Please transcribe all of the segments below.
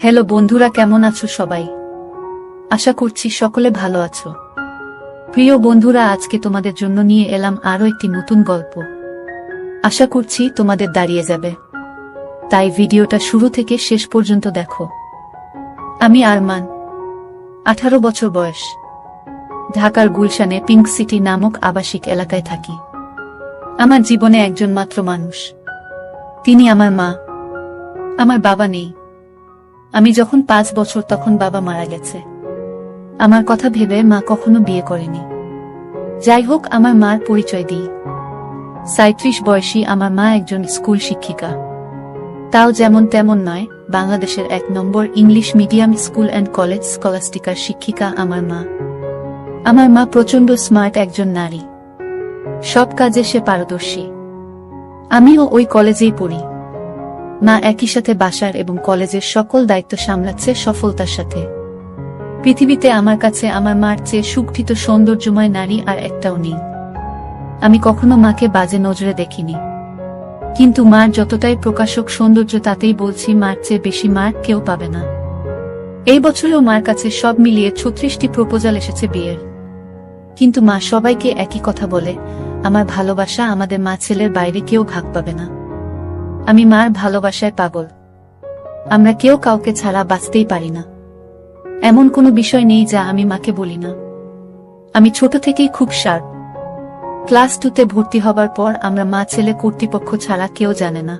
Hello বন্ধুরা, কেমন আছো সবাই? আশা করছি সকলে ভালো আছো। প্রিয় বন্ধুরা, আজকে তোমাদের জন্য নিয়ে এলাম আরো একটি নতুন গল্প। আশা করছি তোমাদের দাঁড়িয়ে যাবে, তাই ভিডিওটা শুরু থেকে শেষ পর্যন্ত দেখো। আমি আরমান, 18 বছর বয়স, ঢাকার গুলশানে পিঙ্ক সিটি নামক আবাসিক এলাকায় থাকি। আমার জীবনে একজন মাত্র মানুষ, তিনি আমার মা। আমার বাবা নেই। আমি যখন 5 বছর তখন বাবা মারা গেছে। আমার কথা ভেবে মা কখনো বিয়ে করেনি। যাই হোক, আমার মার পরিচয় দিই। 37 বয়সী আমার মা একজন স্কুল শিক্ষিকা। তাও যেমন তেমন নয়, বাংলাদেশের 1 নম্বর English medium school and college স্কলাস্টিকার শিক্ষিকা আমার মা। আমার মা প্রচণ্ড স্মার্ট একজন নারী, সব কাজে সে পারদর্শী। আমিও ওই কলেজেই পড়ি। মা একই সাথে বাসার এবং কলেজের সকল দায়িত্ব সামলাচ্ছে সফলতার সাথে। পৃথিবীতে আমার কাছে আমার মার চেয়ে সুগঠিত সৌন্দর্যময় নারী আর একটাও নেই। আমি কখনো মাকে বাজে নজরে দেখিনি, কিন্তু মার যতটাই প্রকাশক সৌন্দর্য, তাতেই বলছি মার চেয়ে বেশি মার কেউ পাবে না। এই বছরেও মার কাছে সব মিলিয়ে 36টি প্রপোজাল এসেছে বিয়ের, কিন্তু মা সবাইকে একই কথা বলে, আমার ভালোবাসা আমাদের মা ছেলের বাইরে কেউ ভাগ পাবে না। আমি মার ভালোবাসায় পাগল। আমরা কেউ কাউকে ছাড়া বাঁচতেই পারি না। এমন কোনো বিষয় নেই যা আমি মাকে বলি না। আমি ছোট থেকেই খুব শার্প। ক্লাস 2তে ভর্তি হবার পর আমরা মা ছেলে কর্তৃপক্ষ ছাড়া কেউ জানে না।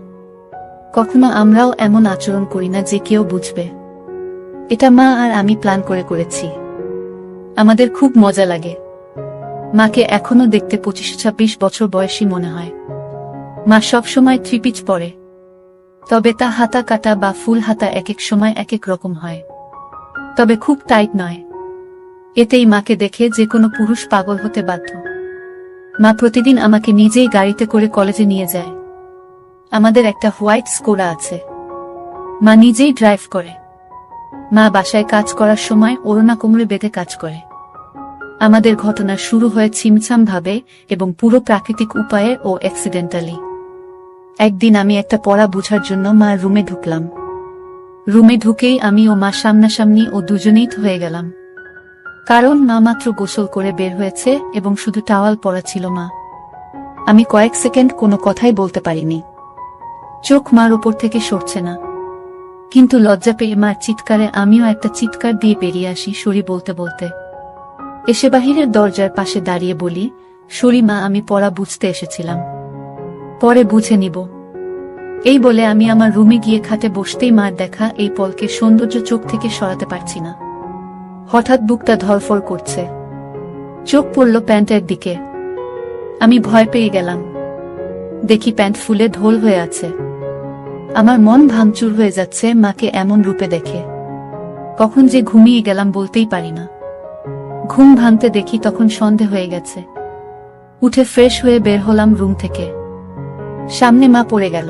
কখনো আমরাও এমন আচরণ করি না যে কেউ বুঝবে। এটা মা আর আমি প্ল্যান করে করেছি। আমাদের খুব মজা লাগে। মাকে এখনো দেখতে 25-26 বছর বয়সী মনে হয়। মা সবসময় 3 পিচ পরে, তবে তা হাতা কাটা বা ফুল হাতা এক এক সময় এক এক রকম হয়, তবে খুব টাইট নয়। এতেই মাকে দেখে যে কোনো পুরুষ পাগল হতে বাধ্য। মা প্রতিদিন আমাকে নিজেই গাড়িতে করে কলেজে নিয়ে যায়। আমাদের একটা হোয়াইট স্কোডা আছে। মা নিজেই ড্রাইভ করে। মা বাসায় কাজ করার সময় ওড়না কোমরে বেঁধে কাজ করে। আমাদের ঘটনা শুরু হয় ছিমছাম ভাবে এবং পুরো প্রাকৃতিক উপায়ে ও অ্যাক্সিডেন্টালি। একদিন আমি একটা পড়া বুঝার জন্য মার রুমে ঢুকলাম। রুমে ঢুকেই আমি ও মা সামনাসামনি ও দুজনেই হয়ে গেলাম। কারণ মা মাত্র গোসল করে বের হয়েছে এবং শুধু টাওয়াল পরা ছিল মা। আমি কয়েক সেকেন্ড কোনো কথাই বলতে পারিনি। চোখ মার উপর থেকে সরছে না, কিন্তু লজ্জা পেয়ে মার চিৎকারে আমিও একটা চিৎকার দিয়ে বেরিয়ে আসি সরি বলতে বলতে। এসে বাহিরের দরজার পাশে দাঁড়িয়ে বলি, সরি মা, আমি পড়া বুঝতে এসেছিলাম, পরে বুঝে নিব। এই বলে আমি আমার রুমে গিয়ে খাটে বসতেই মার দেখা এই পলকের সৌন্দর্য চোখ থেকে সরাতে পারছি না। হঠাৎ বুকটা ধরফর করছে। চোখ পড়ল প্যান্টের দিকে। আমি ভয় পেয়ে গেলাম। দেখি প্যান্ট ফুলে ঢোল হয়ে আছে। আমার মন ভাঙচুর হয়ে যাচ্ছে মাকে এমন রূপে দেখে। কখন যে ঘুমিয়ে গেলাম বলতেই পারি না। ঘুম ভাঙতে দেখি তখন সন্ধে হয়ে গেছে। উঠে ফ্রেশ হয়ে বের হলাম রুম থেকে। সামনে মা পড়ে গেল।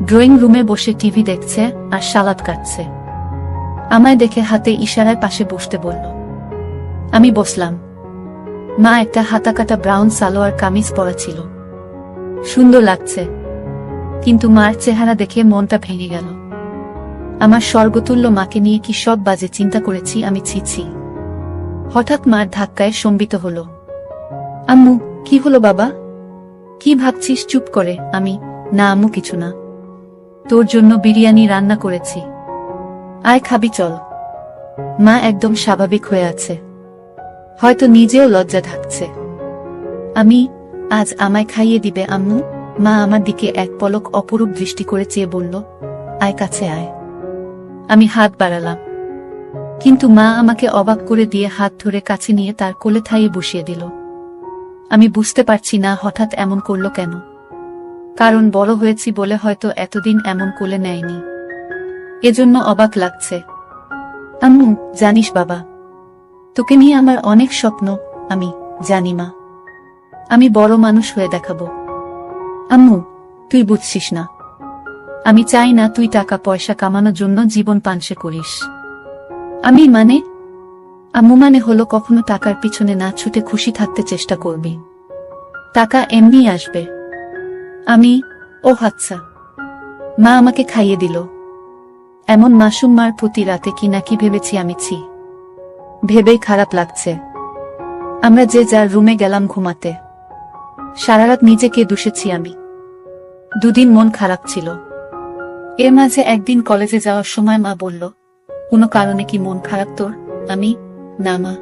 ড্রয়িং রুমে বসে টিভি দেখছে আর সালাদ কাটছে। আমায় দেখে হাতে ইশারায় পাশে বসতে বলল। আমি বসলাম। মা একটা হাতাকাটা ব্রাউন সালোয়ার কামিজ পরা ছিল। সুন্দর লাগছে, কিন্তু মার চেহারা দেখে মনটা ভেঙে গেল। আমার স্বর্গতুল্য মাকে নিয়ে কি সব বাজে চিন্তা করেছি আমি, ছি। হঠাৎ মার ধাক্কায় সম্বিত হলো। আম্মু, কি হলো বাবা? কি ভাবছিস? চুপ করে। আমি, না আম্মু, কিছু না। তোর জন্য বিরিয়ানি রান্না করেছি, আয় খাবি, চল। মা একদম স্বাভাবিক হয়ে আছে, হয়তো নিজেও লজ্জা ঢাকছে। আমি, আজ আমায় খাইয়ে দিবে আম্মু? মা আমার দিকে এক পলক অপরূপ দৃষ্টি করে চেয়ে বলল, আয় কাছে আয়। আমি হাত বাড়ালাম, কিন্তু মা আমাকে অবাক করে দিয়ে হাত ধরে কাছে নিয়ে তার কোলে থাইয়ে বসিয়ে দিল। আমি বুঝতে পারছি না হঠাৎ এমন করলো কেন। কারণ বড় হয়েছি বলে হয়তো এতদিন এমন কোলে নেয়নি, এজন্য অবাক লাগছে। আম্মু, জানিস বাবা, তোকে নিয়ে আমার অনেক স্বপ্ন। আমি জানি মা, আমি বড় মানুষ হয়ে দেখাবো। আম্মু, তুই বুঝছিস না। আমি চাই না তুই টাকা পয়সা কামানোর জন্য জীবন পানসে করিস। আমি মানে? আম্মু মানে হলো কখনো টাকার পিছনে না ছুটে খুশি থাকতে চেষ্টা করবি। টাকা এমনি আসবে। আমি, ও আচ্ছা। মা আমাকে খাইয়ে দিল। এমন মাসুম মার প্রতি রাতে কি নাকি ভেবেছি আমি ছি। ভেবেই খারাপ লাগছে। আমরা যে যার রুমে গেলাম ঘুমাতে। সারারাত নিজেকে দুষেছি আমি। দুদিন মন খারাপ ছিল। এর মাঝে একদিন কলেজে যাওয়ার সময় মা বলল, কোনো কারণে কি মন খারাপ তোর? আমি, না মা।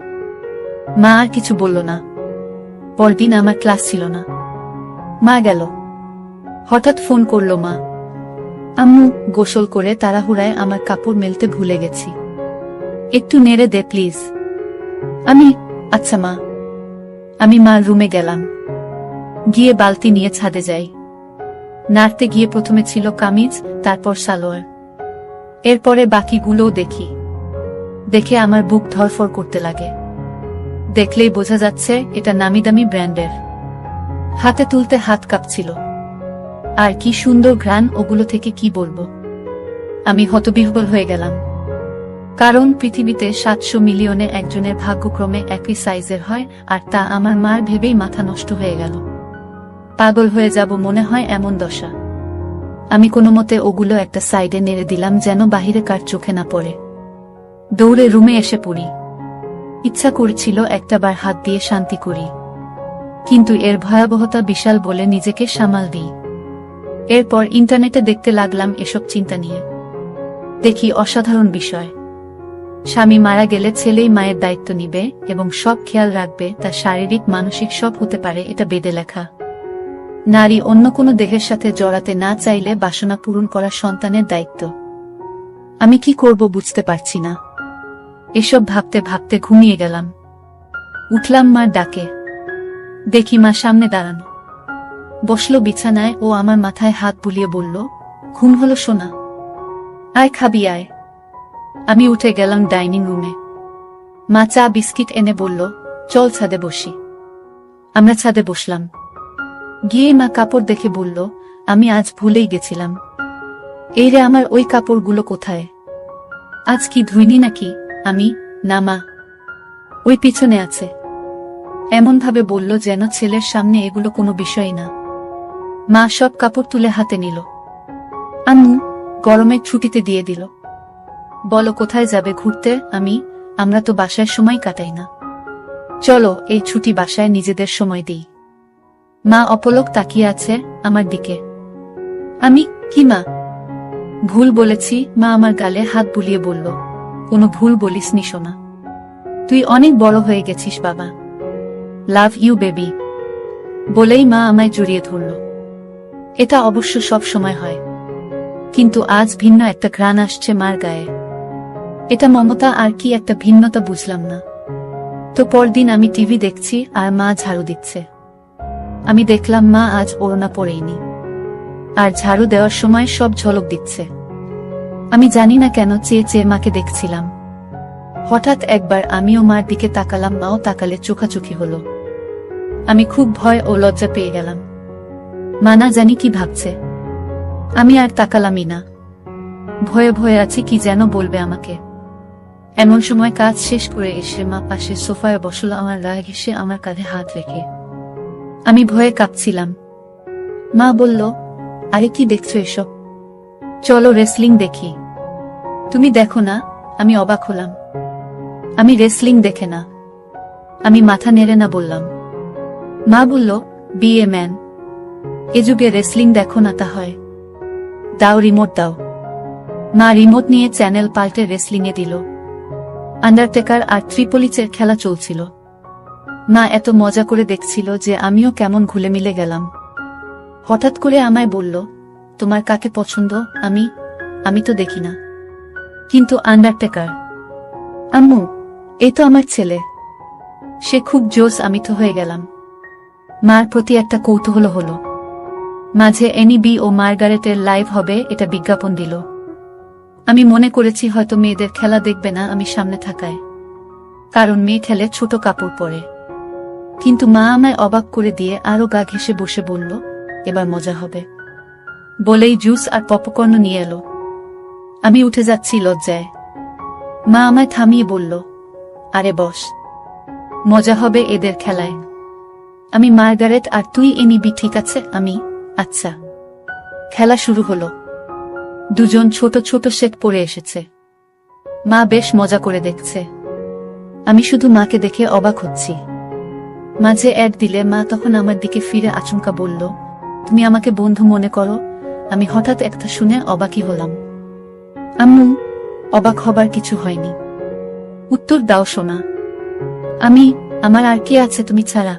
মা আর কিছু বলল না। পরদিন আমার ক্লাস ছিল না। মা গেল। হঠাৎ ফোন করল মা। আম্মু, গোসল করে তাড়াহুড়ায় আমার কাপড় মেলতে ভুলে গেছি, একটু নেড়ে দে প্লিজ। আমি, আচ্ছা মা। আমি মার রুমে গেলাম। গিয়ে বালতি নিয়ে ছাদে যাই। নাড়তে গিয়ে প্রথমে ছিল কামিজ, তারপর সালোয়ার, এরপরে বাকিগুলোও দেখি। দেখে আমার বুক ধরফর করতে লাগে। দেখলেই বোঝা যাচ্ছে এটা নামিদামি ব্র্যান্ডের। হাতে তুলতে হাত কাঁপছিল। আর কি সুন্দর ঘ্রাণ ওগুলো থেকে, কি বলবো। আমি হতবিহ্বল হয়ে গেলাম। কারণ পৃথিবীতে 700 মিলিয়নে একজনের ভাগ্যক্রমে একই সাইজের হয়, আর তা আমার মার ভেবেই মাথা নষ্ট হয়ে গেল। পাগল হয়ে যাব মনে হয় এমন দশা। আমি কোনো মতে ওগুলো একটা সাইডে নেড়ে দিলাম যেন বাহিরে কার চোখে না পড়ে। দৌড়ে রুমে এসে পড়ি। ইচ্ছা করছিল একটাবার হাত দিয়ে শান্তি করি, কিন্তু এর ভয়াবহতা বিশাল বলে নিজেকে সামাল দিই। এরপর ইন্টারনেটে দেখতে লাগলাম এসব চিন্তা নিয়ে। দেখি অসাধারণ বিষয়। স্বামী মারা গেলে ছেলেই মায়ের দায়িত্ব নিবে এবং সব খেয়াল রাখবে, তার শারীরিক মানসিক সব হতে পারে, এটা বেদে লেখা। নারী অন্য কোনো দেহের সাথে জড়াতে না চাইলে বাসনা পূরণ করা সন্তানের দায়িত্ব। আমি কি করব বুঝতে পারছি না। এসব ভাবতে ভাবতে ঘুমিয়ে গেলাম। উঠলাম মার ডাকে। দেখি মা সামনে দাঁড়ানো। বসলো বিছানায় ও আমার মাথায় হাত বুলিয়ে বলল, ঘুম হলো সোনা? আয় খাবি আয়। আমি উঠে গেলাম ডাইনিং রুমে। মা চা বিস্কিট এনে বলল, চল ছাদে বসি। আমরা ছাদে বসলাম। গিয়ে মা কাপড় দেখে বলল, আমি আজ ভুলেই গেছিলাম। এই রে, আমার ওই কাপড়গুলো কোথায়? আজ কি ধুইনি নাকি? আমি, না মা, ওই পিছনে আছে। এমন ভাবে বলল যেন ছেলের সামনে এগুলো কোনো বিষয় না। মা সব কাপড় তুলে হাতে নিল। আম্মু, গরমের ছুটিতে দিয়ে দিল। বলো কোথায় যাবে ঘুরতে? আমি, আমরা তো বাসায় সময় কাটাই না। চলো এই ছুটি বাসায় নিজেদের সময় দিই। মা অপলক তাকিয়ে আছে আমার দিকে। আমি, কি মা? ভুল বলেছি। মা আমার গালে হাত বুলিয়ে বলল, কোনো ভুল বলিসনি সোনা। তুই অনেক বড় হয়ে গেছিস বাবা। Love you baby. বলেই মা আমায় জড়িয়ে ধরল। এটা অবশ্য সব সময় হয়, কিন্তু আজ ভিন্ন একটা ঘ্রাণ আসছে মার গায়ে। এটা মমতা আর কি একটা ভিন্নতা বুঝলাম না। তো পরদিন আমি টিভি দেখছি আর মা ঝাড়ু দিচ্ছে। আমি দেখলাম মা আজ ওড়না পরেইনি, আর ঝাড়ু দেওয়ার সময় সব ঝলক দিচ্ছে। আমি জানি না কেন চেয়ে চেয়ে মাকে দেখছিলাম। হঠাৎ একবার আমিও মার দিকে তাকালাম, মাও তাকালে চোখাচোখি হলো। আমি খুব ভয় ও লজ্জা পেয়ে গেলাম। মা না জানি কি ভাবছে। আমি আর তাকালামই না। ভয়ে ভয়ে আছি, কি যেন বলবে আমাকে। এমন সময় কাজ শেষ করে এসে মা পাশে সোফায় বসল, আমার রাগ ঘেঁষে আমার কাঁধে হাত রেখে। আমি ভয়ে কাঁপছিলাম। মা বলল, আরে কি দেখছো এসব? চলো রেসলিং দেখি। তুমি দেখো না? আমি অবাক হলাম। আমি রেসলিং দেখে না। আমি মাথা নেড়ে না বললাম। মা বলল, বি এ ম্যান। এ যুগে রেসলিং দেখো না তা হয়? দাও রিমোট দাও। মা রিমোট নিয়ে চ্যানেল পাল্টে রেসলিং এ দিল। আন্ডারটেকার আর ত্রিপলিচের খেলা চলছিল। মা এত মজা করে দেখছিল যে আমিও কেমন ঘুলে মিলে গেলাম। হঠাৎ করে আমায় বলল, তোমার কাকে পছন্দ? আমি তো দেখি না। কিন্তু আন্ডারটেকার। আম্মু, এই তো আমার ছেলে। সে খুব জোশ। আমি তো হয়ে গেলাম। মার প্রতি একটা কৌতূহল হলো। মাঝে এনিবি ও মার্গারেটের লাইভ হবে এটা বিজ্ঞাপন দিল। আমি মনে করেছি হয়তো মেয়েদের খেলা দেখবে না আমি সামনে থাকায়, কারণ মেয়ে খেলে ছোট কাপড় পরে। কিন্তু মা আমায় অবাক করে দিয়ে আরো গা ঘেঁষে বসে বলল, এবার মজা হবে। বলেই জুস আর পপকর্ন নিয়ে এলো। আমি উঠে যাচ্ছি লজ্জায়। মা আমায় থামিয়ে বলল, আরে বস, মজা হবে এদের খেলায়। আমি, মার্গারেট আর তুই এনিবি, ঠিক আছে? আমি, আচ্ছা। খেলা শুরু হলো। দুজন ছোট ছোট সেট পরে এসেছে। মা বেশ মজা করে দেখছে। আমি শুধু মাকে দেখে অবাক হচ্ছি। মাঝে অ্যাড দিলে মা তখন আমার দিকে ফিরে আচমকা বলল, তুমি আমাকে বন্ধু মনে করো? আমি হঠাৎ একটা শুনে অবাকই হলাম। আম্মু, অবাক হবার কিছু হয়নি। উত্তর দাও সোনা। আমার আর কে আছে তুমি ছাড়া?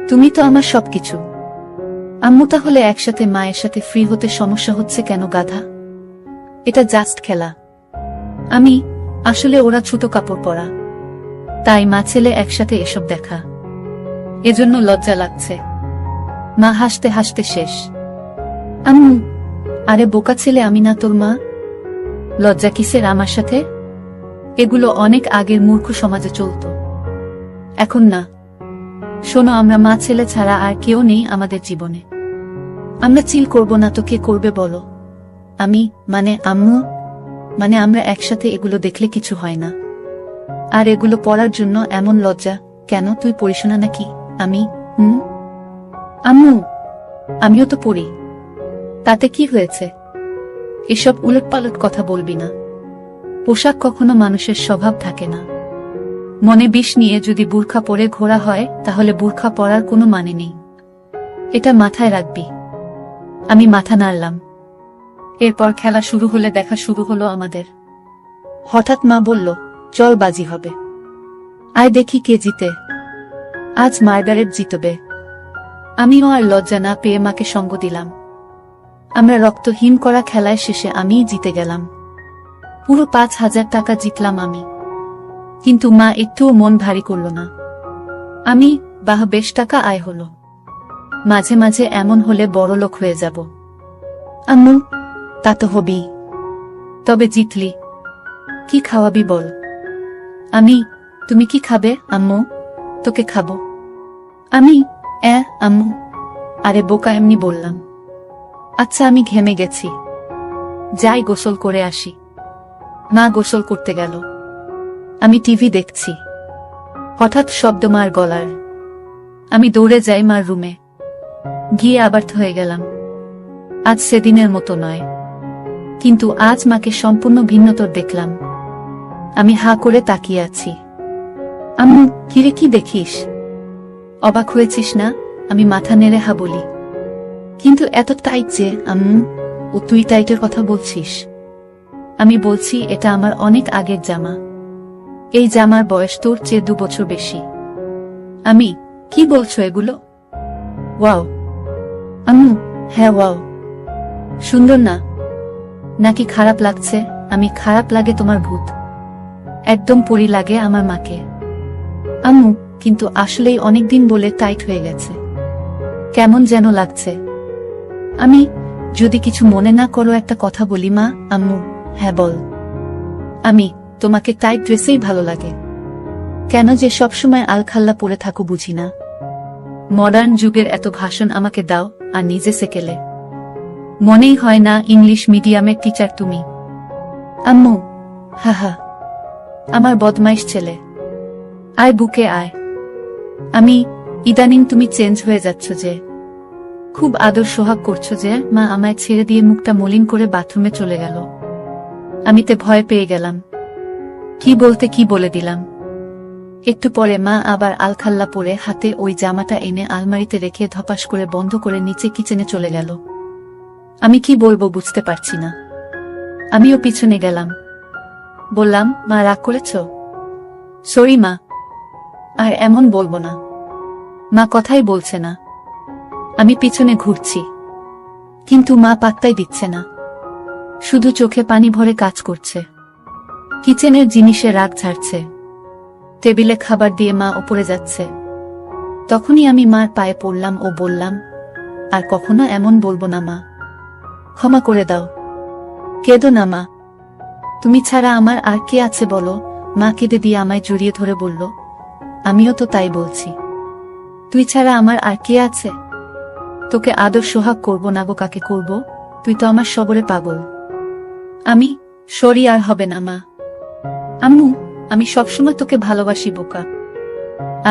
তুমি তো আমার সবকিছু। আম্মু, তাহলে একসাথে মায়ের সাথে ফ্রি হতে সমস্যা হচ্ছে কেন গাধা? এটা জাস্ট খেলা। আসলে ওরা ছোট কাপড় পরা, তাই মা ছেলে একসাথে এসব দেখা, এজন্য লজ্জা লাগছে। মা হাসতে হাসতে শেষ। আম্মু, আরে বোকা ছেলে, আমি না তোর মা। লজ্জা কিসের আমার সাথে? এগুলো অনেক আগের মূর্খ সমাজে চলত, এখন না। শোনো, আমরা মা ছেলে ছাড়া আর কেউ নেই আমাদের জীবনে। আমরা চিল করব না তো কে করবে বলো? আম্মু, আমরা একসাথে এগুলো দেখলে কিছু হয় না। আর এগুলো পড়ার জন্য এমন লজ্জা কেন? তুই পড়িস না নাকি? আম্মু, আমিও তো পড়ি, তাতে কি হয়েছে? এসব উলটপালট কথা বলবি না। পোশাক কখনো মানুষের স্বভাব থাকে না। মনে বিষ নিয়ে যদি বুরখা পরে ঘোরা হয়, তাহলে বুরখা পরার কোনো মানে নেই। এটা মাথায় রাখবি। আমি মাথা নাড়লাম। এরপর খেলা শুরু হলে দেখা শুরু হলো আমাদের। হঠাৎ মা বলল, চল বাজি হবে, আয় দেখি কে জিতে। আজ মার্গারেট জিতবে। আমিও আর লজ্জা না পেয়ে মাকে সঙ্গ দিলাম। আমরা রক্তহীন করা খেলায় শেষে আমিই জিতে গেলাম। পুরো 5,000 টাকা জিতলাম আমি। কিন্তু মা একটুও মন ভারী করল না। বাহ, বেশ টাকা আয় হলো। মাঝে মাঝে এমন হলে বড়লোক হয়ে যাব। আম্মু, তা তো হবেই। তবে জিতলি, কি খাওয়াবি বল? তুমি কি খাবে আম্মু? তোকে খাবো। আম্মু, আরে বোকা, এমনি বললাম। আচ্ছা, আমি ঘেমে গেছি, যাই গোসল করে আসি। মা গোসল করতে গেল। আমি টিভি দেখছি। হঠাৎ শব্দ মার গলার। আমি দৌড়ে যাই মার রুমে। গিয়ে আবার হয়ে গেলাম। আজ সেদিনের মতো নয়, কিন্তু আজ মাকে সম্পূর্ণ ভিন্নতর দেখলাম। আমি হা করে তাকিয়ে আছি। আম্মু, কিরে কি দেখিস? অবাক হয়েছিস না? আমি মাথা নেড়ে হা বলি। কিন্তু এত টাইট যে আম্মু? ও তুই টাইটের কথা বলছিস? আমি বলছি, এটা আমার অনেক আগের জামা। এই জামার বয়স তোর চেয়ে 2 বছর বেশি। কি বলছো এগুলো? ওয়াও। আম্মু, হ্যাঁ ওয়াও। সুন্দর না? নাকি খারাপ লাগছে? খারাপ লাগে তোমার ভূত। একদম পরি লাগে আমার মাকে। আম্মু, কিন্তু আসলেই অনেকদিন বলে টাইট হয়ে গেছে, কেমন যেন লাগছে। যদি কিছু মনে না করো একটা কথা বলি মা? আম্মু, হ্যাঁ বল। তোমাকে টাইট ড্রেসেই ভালো লাগে কেন যে সবসময় আলখাল্লা পরে থাকো বুঝি না। মডার্ন যুগের এত ভাষণ আমাকে দাও আর নিজে সেকেলে। মনেই হয় না ইংলিশ মিডিয়ামের টিচার তুমি। আম্মু, হা, আমার বদমাইশ ছেলে, আয় বুকে আয়। ইদানিং তুমি চেঞ্জ হয়ে যাচ্ছ যে, খুব আদর সোহাগ করছো যে। মা আমায় ছেড়ে দিয়ে মুখটা মলিন করে বাথরুমে চলে গেল। আমিতে ভয় পেয়ে গেলাম। কি বলতে কি বলে দিলাম। একটু পরে মা আবার আলখাল্লা পরে হাতে ওই জামাটা এনে আলমারিতে রেখে ধপাস করে বন্ধ করে নিচে কিচেনে চলে গেল। আমি কি বলবো বুঝতে পারছি না। আমিও পিছনে গেলাম। বললাম, মা রাগ করেছ? সরি মা, আর এমন বলবো না। মা কথাই বলছে না। আমি পিছনে ঘুরছি, কিন্তু মা পাত্তাই দিচ্ছে না, শুধু চোখে পানি ভরে কাজ করছে। কিচেনের জিনিসে রাগ ঝাড়ছে। টেবিলে খাবার দিয়ে মা ওপরে যাচ্ছে। তখনই আমি মার পায়ে পড়লাম ও বললাম, আর কখনো এমন বলবো না মা, ক্ষমা করে দাও। কেঁদো না মা, তুমি ছাড়া আমার আর কে আছে বলো? মা কেঁদে দিয়ে আমায় জড়িয়ে ধরে বলল, আমিও তো তাই বলছি। তুই ছাড়া আমার আর কে আছে? তোকে আদর সোহাগ করবো না গো কাকে করব? তুই তো আমার সবরে পাগল। সরি, আর হবে না মা। আম্মু, আমি সবসময় তোকে ভালোবাসি বোকা।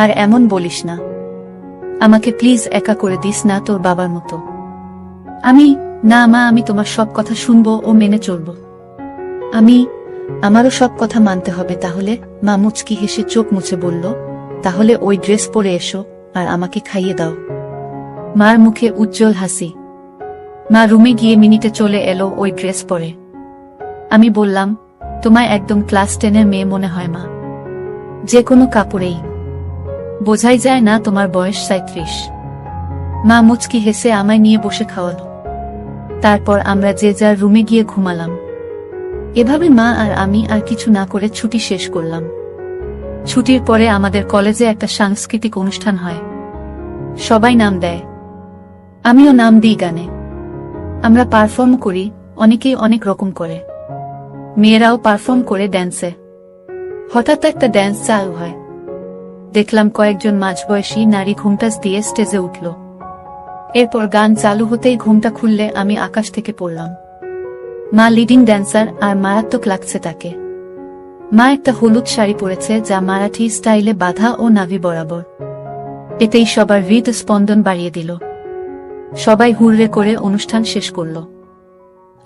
আর এমন বলিস না। আমাকে প্লিজ একা করে দিস না তোর বাবার মতো। না মা, আমি তোমার সব কথা শুনবো ও মেনে চলবো। আমারও সব কথা মানতে হবে তাহলে? মা মুচকি হেসে চোখ মুছে বলল, তাহলে ওই ড্রেস পরে এসো আর আমাকে খাইয়ে দাও। মার মুখে উজ্জ্বল হাসি। মা রুমে গিয়ে মিনিটে চলে এলো ওই ড্রেস পরে। আমি বললাম, তোমায় একদম ক্লাস 10-এর মেয়ে মনে হয় মা, যে কোনো কাপড়েই বোঝাই যায় না তোমার বয়স 37। মা মুচকি হেসে আমায় নিয়ে বসে খাওয়ালো। তারপর আমরা যে যার রুমে গিয়ে ঘুমালাম। এভাবে মা আর আমি আর কিছু না করে ছুটি শেষ করলাম। ছুটির পরে আমাদের কলেজে একটা সাংস্কৃতিক অনুষ্ঠান হয়। সবাই নাম দেয়, আমিও নাম দিই গানে। আমরা পারফর্ম করি, অনেকেই অনেক রকম করে। মেয়েরাও পারফর্ম করে ড্যান্সে। হঠাৎ একটা ড্যান্স চালু হয়। দেখলাম কয়েকজন মাঝবয়সী নারী ঘোমটাস দিয়ে স্টেজে উঠল। এরপর গান চালু হতেই ঘোমটা খুললে আমি আকাশ থেকে পড়লাম। মা লিডিং ড্যান্সার আর মারাত্মক লাগছে তাকে। মা একটা হলুদ শাড়ি পরেছে যা মারাঠি স্টাইলে বাঁধা ও নাভি বরাবর। এতেই সবার হৃদস্পন্দন বাড়িয়ে দিল। সবাই হুররে করে অনুষ্ঠান শেষ করল।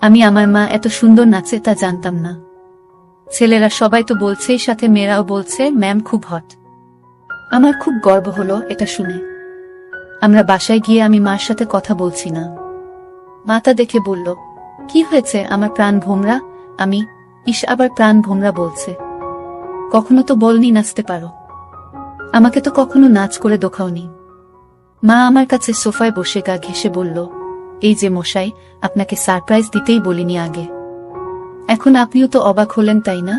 আমি আমার মা এত সুন্দর নাচে তা জানতাম না। ছেলেরা সবাই তো বলছেই, সাথে মেয়েরাও বলছে ম্যাম খুব হট। আমার খুব গর্ব হলো এটা শুনে। আমরা বাসায় গিয়ে আমি মার সাথে কথা বলছি না। মা তা দেখে বলল, কি হয়েছে আমার প্রাণ ভোমরা? আমি, ইস আবার প্রাণ ভোমরা বলছে। কখনো তো বলনি নাচতে পারো, আমাকে তো কখনো নাচ করে দেখাওনি। মা আমার কাছে সোফায় বসে গা ঘেঁষে বলল, এই যে মশাই, আপনাকে সারপ্রাইজ দিতেই বলিনি আগে। এখন আপনিও তো অবাক হলেন তাই না?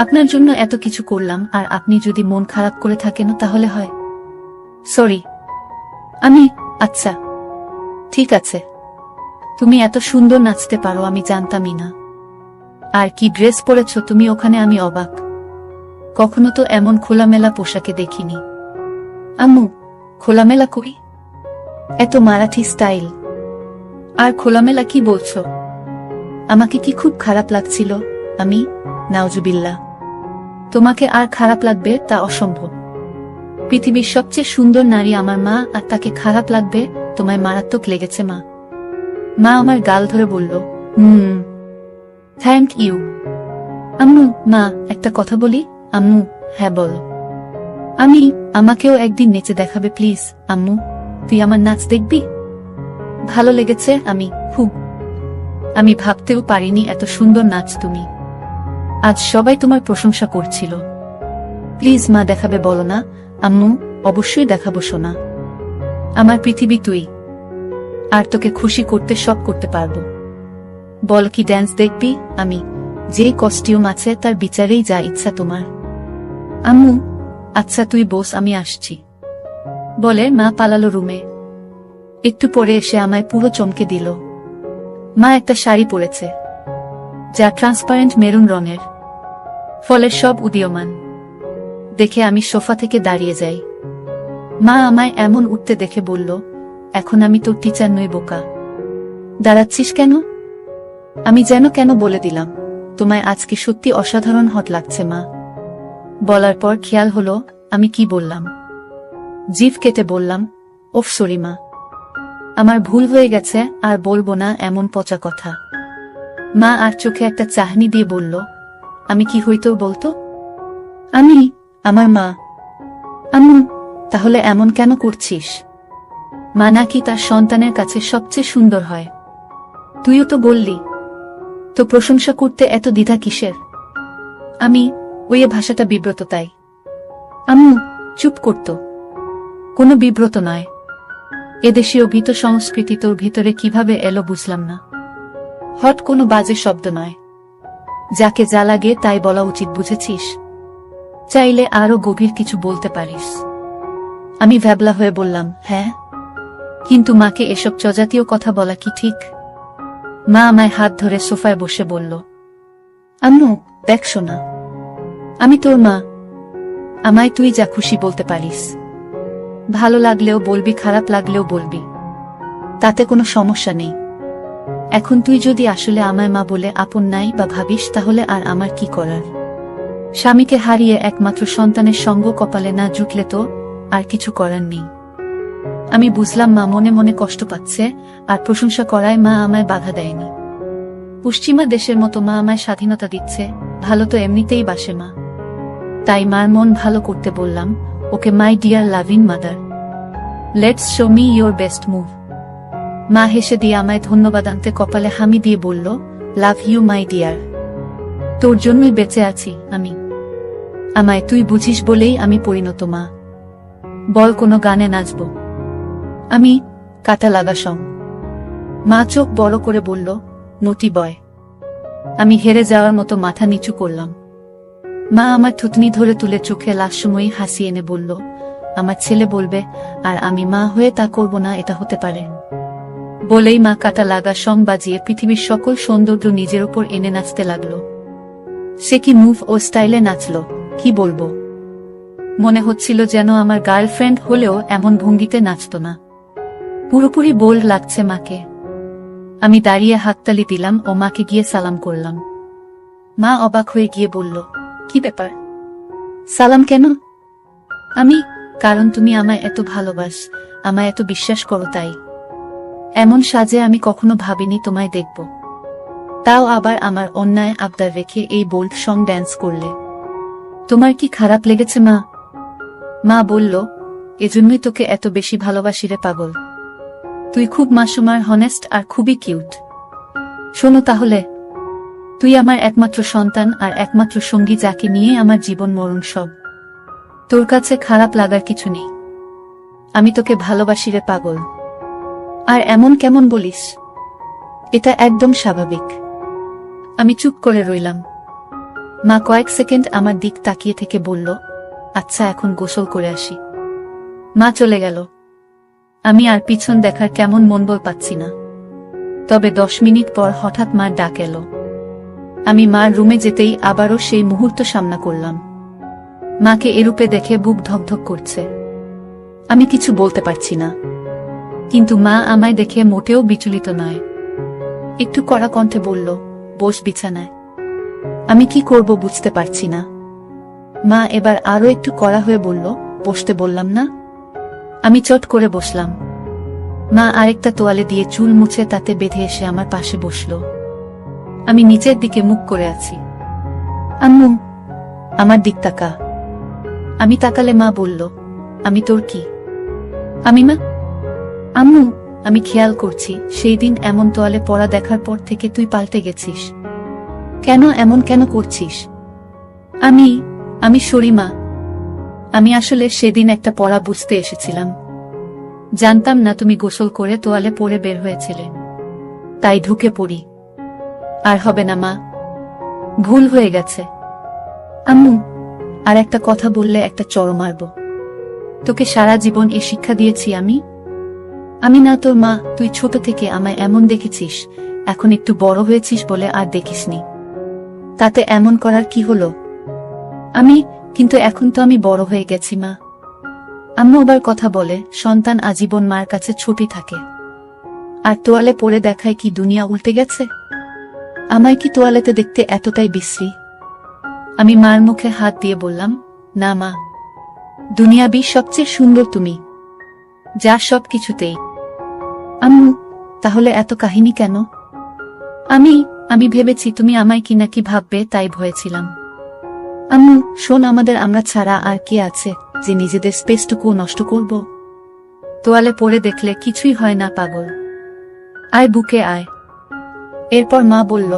আপনার জন্য এত কিছু করলাম আর আপনি যদি মন খারাপ করে থাকেন তাহলে হয়। সরি। আচ্ছা ঠিক আছে। তুমি এত সুন্দর নাচতে পারো আমি জানতামই না। আর কি ড্রেস পরেছ তুমি ওখানে, আমি অবাক। কখনো তো এমন খোলামেলা পোশাকে দেখিনি। আম্মু, খোলামেলা কই? এত মারাঠি স্টাইল। আর খোলামেলা কি বলছো? আমাকে কি খুব খারাপ লাগছিল? আমি, নাউজুবিল্লাহ। তোমাকে আর খারাপ লাগবে তা অসম্ভব। পৃথিবীর সবচেয়ে সুন্দর নারী আমার মা, আর তাকে খারাপ লাগবে? তোমায় মারাত্মক লেগেছে মা। মা আমার গাল ধরে বলল, থ্যাংক ইউ। আম্মু, মা একটা কথা বলি? আম্মু, হ্যাঁ বল। আমাকেও একদিন নেচে দেখাবে প্লিজ? আম্মু, তুই আমার নাচ দেখবি? ভালো লেগেছে খুব। আমি ভাবতেও পারিনি এত সুন্দর নাচ তুমি। আজ সবাই তোমার প্রশংসা করছিল। প্লিজ মা, দেখাবে বলো না? আম্মু, অবশ্যই দেখাবো সোনা। আমার পৃথিবী তুই, আর তোকে খুশি করতে সব করতে পারবো। বল কি ড্যান্স দেখবি? আমি, যে কস্টিউম আছে তার বিচারেই যা ইচ্ছা তোমার। আম্মু, আচ্ছা তুই বস, আমি আসছি। বলে মা পালালো রুমে। একটু পরে এসে আমায় পুরো চমকে দিল। মা একটা শাড়ি পরেছে যা ট্রান্সপারেন্ট মেরুন রঙের, ফলে সব উদীয়মান। দেখে আমি সোফা থেকে দাঁড়িয়ে যাই। মা আমায় এমন উঠতে দেখে বলল, এখন আমি তোর টিচার নই বোকা। দাঁড়াচ্ছিস কেন? আমি যেন কেন বলে দিলাম, তোমায় আজকে সত্যি অসাধারণ হট লাগছে মা। বলার পর খেয়াল হলো আমি কি বললাম। জিভ কেটে বললাম, ওফ সরি মা, আমার ভুল হয়ে গেছে, আর বলবো না এমন পচা কথা। মা আর চোখে একটা চাহনি দিয়ে বলল, আমি কি হইতো বলতো? আমি, আমার মা। আম্মু, তাহলে এমন কেন করছিস? মা নাকি তার সন্তানের কাছে সবচেয়ে সুন্দর হয়। তুইও তো বললি, তো প্রশংসা করতে এত দ্বিধা কিসের? আমি, ওই ভাষাটা বিব্রত তাই। আম্মু, চুপ করতো। কোনো বিব্রত নয়। এদেশীয় ভীত সংস্কৃতি তোর ভিতরে কিভাবে এলো বুঝলাম না। হট কোনো বাজে শব্দ নয়, যাকে যা লাগে তাই বলা উচিত, বুঝেছিস? চাইলে আরো গভীর কিছু বলতে পারিস। আমি ভ্যাবলা হয়ে বললাম, হ্যাঁ, কিন্তু মাকে এসব চজাতীয় কথা বলা কি ঠিক? মা আমায় হাত ধরে সোফায় বসে বলল, আম্মু দেখ শোনা, আমি তোর মা, আমায় তুই যা খুশি বলতে পারিস। ভালো লাগলেও বলবি, খারাপ লাগলেও বলবি, তাতে কোনো সমস্যা নেই। এখন তুই যদি আসলে আমায় মা বলে আপন নাই বা ভাবিস, তাহলে আর আমার কি করার? স্বামীকে হারিয়ে একমাত্র সন্তানের সঙ্গ কপালে না জুটলে তো আর কিছু করার নেই। আমি বুঝলাম মা মনে মনে কষ্ট পাচ্ছে, আর প্রশংসা করায় মা আমায় বাধা দেয়নি। পশ্চিমা দেশের মতো মা আমায় স্বাধীনতা দিচ্ছে, ভালো তো এমনিতেই বাসে মা। তাই মার মন ভালো করতে বললাম, okay my dear loving mother, let's show me your best move. মা হেসে দিয়ে আমায় ধন্যবাদ আনতে কপালে হামি দিয়ে বলল, লাভ ইউ মাই ডিয়ার, তোর জন্যই বেঁচে আছি আমি। আমায় তুই বুঝিস বলেই আমি পরিণত মা। বল কোনো গানে নাচব? আমি কাটা লাগা সং। মা চোখ বড় করে বলল, নটি বয়। আমি হেরে যাওয়ার মতো মাথা নিচু করলাম। মা আমার থুতনি ধরে তুলে চোখে লাস্যময়ী হাসি এনে বলল, আমার ছেলে বলবে আর আমি মা হয়ে তা করব না, এটা হতে পারে? বলেই মা কাটা লাগা সং বাজিয়ে পৃথিবীর সকল সৌন্দর্য নিজের ওপর এনে নাচতে লাগলো। সে কি মুভ ও স্টাইলে নাচলো, কি বলবো। মনে হচ্ছিল যেন আমার গার্লফ্রেন্ড হলেও এমন ভঙ্গিতে নাচত না। পুরোপুরি বোল্ড লাগছে মাকে। আমি দাঁড়িয়ে হাততালি দিলাম ও মাকে গিয়ে সালাম করলাম। মা অবাক হয়ে গিয়ে বলল, কি ব্যাপার, সালাম কেন? আমি, কারণ তুমি আমায় এত ভালোবাস, আমায় এত বিশ্বাস করো তাই। এমন সাজে আমি কখনো ভাবিনি তোমায় দেখব, তাও আবার আমার অন্যায় আবদার রেখে এই বোল্ড সং ড্যান্স করলে। তোমার কি খারাপ লেগেছে মা? মা বলল, এজন্যই তোকে এত বেশি ভালোবাসি রে পাগল। তুই খুব মাসুমার, হনেস্ট আর খুবই কিউট। শোনো তাহলে, তুই আমার একমাত্র সন্তান আর একমাত্র সঙ্গী, যাকে নিয়ে আমার জীবন মরণ সব। তোর কাছে খারাপ লাগার কিছু নেই। আমি তোকে ভালোবাসি রে পাগল। আর এমন কেমন বলিস? এটা একদম স্বাভাবিক। আমি চুপ করে রইলাম। মা কয়েক সেকেন্ড আমার দিক তাকিয়ে থেকে বলল, আচ্ছা এখন গোসল করে আসি। মা চলে গেল। আমি আর পিছন দেখার কেমন মনোবল পাচ্ছি না। তবে 10 মিনিট পর হঠাৎ মার ডাক এলো। আমি মার রুমে যেতেই আবারও সেই মুহূর্ত সামনা করলাম। মাকে এরূপে দেখে বুক ধকধক করছে। আমি কিছু বলতে পারছি না, কিন্তু মা আমায় দেখে মোটেও বিচলিত নয়। একটু কড়া কণ্ঠে বলল, বস বিছানায়। আমি কি করব বুঝতে পারছি না। মা এবার আরো একটু কড়া হয়ে বলল, বসতে বললাম না। আমি চট করে বসলাম। মা আরেকটা তোয়ালে দিয়ে চুল মুছে তাতে বেঁধে এসে আমার পাশে বসল। আমি নিচের দিকে মুখ করে আছি। আম্মু, আমার দিক তাকা। আমি তাকালে মা বলল, আমি তোর কি? আমি মা? আম্মু, আমি খেয়াল করছি সেই দিন এমন তোয়ালে পরা দেখার পর থেকে তুই পাল্টে গেছিস। কেন এমন কেন করছিস? আমি সরি মা। আমি আসলে সেদিন একটা পড়া বুঝতে এসেছিলাম। জানতাম না তুমি গোসল করে তোয়ালে পরে বের হয়েছিলে, তাই ঢুকে পড়ি। আর হবে না মা, ভুল হয়ে গেছে। আম্মু, আর একটা কথা বললে একটা চড় মারব। তোকে সারা জীবন এ শিক্ষা দিয়েছি আমি না তোর মা। তুই ছোট থেকে আমায় এমন দেখেছিস, এখন একটু বড় হয়েছিস বলে আর দেখিসনি। তাতে এমন করার কি হলো? কিন্তু এখন তো আমি বড় হয়ে গেছি মা। আম্মু আবার কথা বলে, সন্তান আজীবন মার কাছে ছোটই থাকে। আর তোয়ালে পরে দেখায় কি দুনিয়া উল্টে গেছে? আমায় কি তোয়ালেতে দেখতে এতটাই বিশ্রী? আমি মার মুখে হাত দিয়ে বললাম, না মা, দুনিয়াবি সবচেয়ে সুন্দর তুমি, যা সব কিছুতেই। আম্মু, তাহলে এত কাহিনী কেন? আমি ভেবেছি তুমি আমায় কি নাকি ভাববে, তাই ভয়েছিলাম। আম্মু শোন, আমরা ছাড়া আর কে আছে যে নিজেদের স্পেসটুকু নষ্ট করব? তোয়ালে পরে দেখলে কিছুই হয় না পাগল। আয় বুকে আয়। এরপর মা বলল,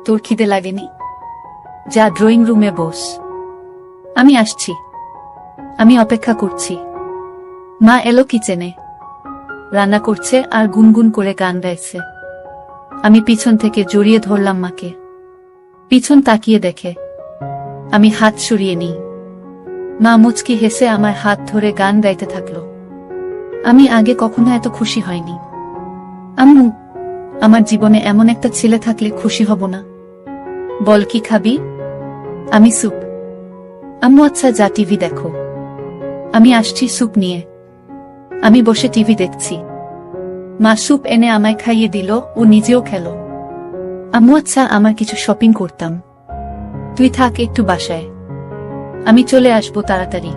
তোর খিদে লাগেনি? যা ড্রয়িং রুমে বস, আমি আসছি। আমি অপেক্ষা করছি। মা এলো কিচেনে, রান্না করছে আর গুনগুন করে গান গাইছে। আমি পিছন থেকে জড়িয়ে ধরলাম মাকে। পিছন তাকিয়ে দেখে আমি হাত সরিয়ে নিই। মা মুচকি হেসে আমার হাত ধরে গান গাইতে থাকলো। আমি আগে কখনো এত খুশি হয়নি। আম্মু, আমার জীবনে এমন একটা ছেলে থাকলে খুশি হব না? বল কি খাবি? আমি স্যুপ। আম্মু আচ্ছা যা, টিভি দেখো, আমি আসছি স্যুপ নিয়ে। আমি বসে টিভি দেখছি। মা স্যুপ এনে আমায় খাইয়ে দিল, ও নিজেও খেলো। আম্মু আচ্ছা, আমার কিছু শপিং করতাম, তুই থাক একটু বাসায়, আমি চলে আসবো তাড়াতাড়ি।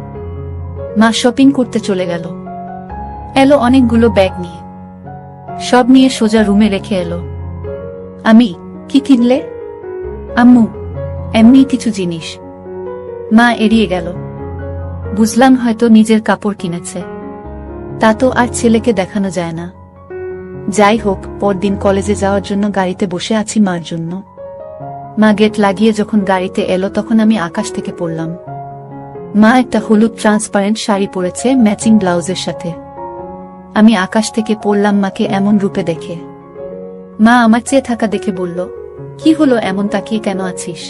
মা শপিং করতে চলে গেল। এলো অনেকগুলো ব্যাগ নিয়ে, সব নিয়ে সোজা রুমে রেখে এলো। আমি, কি কিনলে? আম্মু, এমনি কিছু জিনিস। মা এড়িয়ে গেল। বুঝলাম হয়তো নিজের কাপড় কিনেছে। তা তো আর ছেলেকে দেখানো যায় না। যাই হোক, পরদিন কলেজে যাওয়ার জন্য গাড়িতে বসে আছি মার জন্য। মা গেট লাগিয়ে যখন গাড়িতে এলো তখন আমি আকাশ থেকে পড়লাম। মা একটা হলুদ ট্রান্সপারেন্ট শাড়ি পরেছে ম্যাচিং ব্লাউজের সাথে। আমি আকাশ থেকে পড়লাম মাকে এমন রূপে দেখে। মা আমার চেয়ে থাকা দেখে বলল, কি হলো, এমন তাকিয়ে কেন আছিস?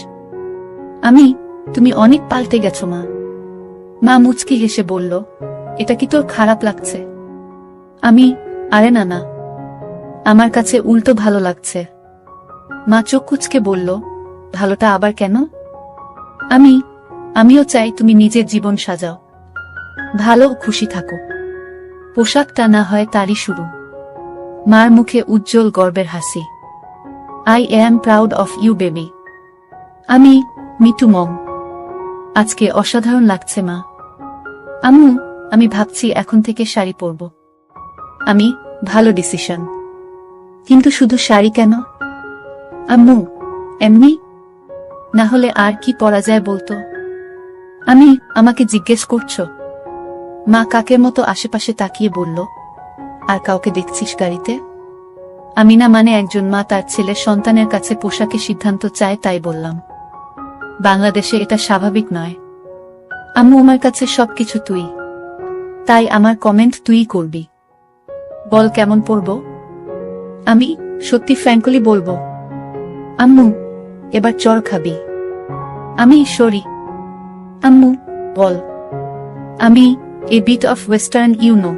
আমি, তুমি অনেক পাল্টে গেছো মা। মা মুচকি হেসে বলল, এটা কি তোর খারাপ লাগছে? আমি, আরে না না, আমার কাছে উল্টো ভালো লাগছে। মা চোখ কুঁচকে বলল, ভালোটা আবার কেন? আমিও চাই তুমি নিজের জীবন সাজাও, ভালো ও খুশি থাকো। পোশাকটা না হয় তারই শুরু। মার মুখে উজ্জ্বল গর্বের হাসি। I am proud of you baby. আমি, মিটু মম। আজকে অসাধারণ লাগছে মা। আম্মু, আমি ভাবছি এখন থেকে শাড়ি পরব। আমি, ভালো ডিসিশন। কিন্তু শুধু শাড়ি কেন? আম্মু, এমনি না হলে আর কি পরা যায় বলতো? আমি, আমাকে জিজ্ঞেস করছো? মা কাকের মতো আশেপাশে তাকিয়ে বলল, আর কাউকে দেখছিস গাড়িতে? আমি না মানে একজন মা তার ছেলে সন্তানের কাছে পোশাকের সিদ্ধান্ত চায় তাই বললাম। বাংলাদেশে এটা স্বাভাবিক নয়। আম্মু, আমার কাছে সবকিছু তুই, তাই আমার কমেন্ট তুই করবি। বল কেমন পড়ব? আমি, সত্যি ফ্র্যাঙ্কলি বলবো। আম্মু, এবার চড় খাবি? আমি, সরি। আম্মু, বল। আমি, a bit of western you know.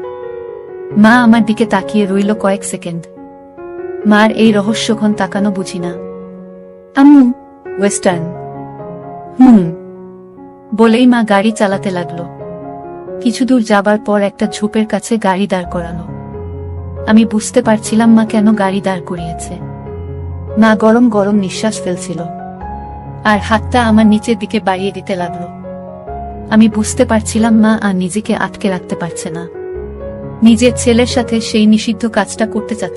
মা আমার দিকে তাকিয়ে রইল কয়েক সেকেন্ড। মার এই রহস্যঘন তাকানো বুঝি না। আম্মু, ওয়েস্টার্ন। বলেই মা গাড়ি চালাতে লাগলো। কিছু দূর যাবার পর একটা ঝোপের কাছে গাড়ি দাঁড় করালো। আমি বুঝতে পারছিলাম মা কেন গাড়ি দাঁড় করিয়েছে। মা গরম গরম নিঃশ্বাস ফেলছিল, আর হাতটা আমার নিচের দিকে বাড়িয়ে দিতে লাগলো। আমি বুঝতে পারছিলাম মা আর নিজেকে আটকে রাখতে পারছে না। নিজের ছেলের সাথে সেই নিষিদ্ধ কাজটা করতে চাচ্ছে।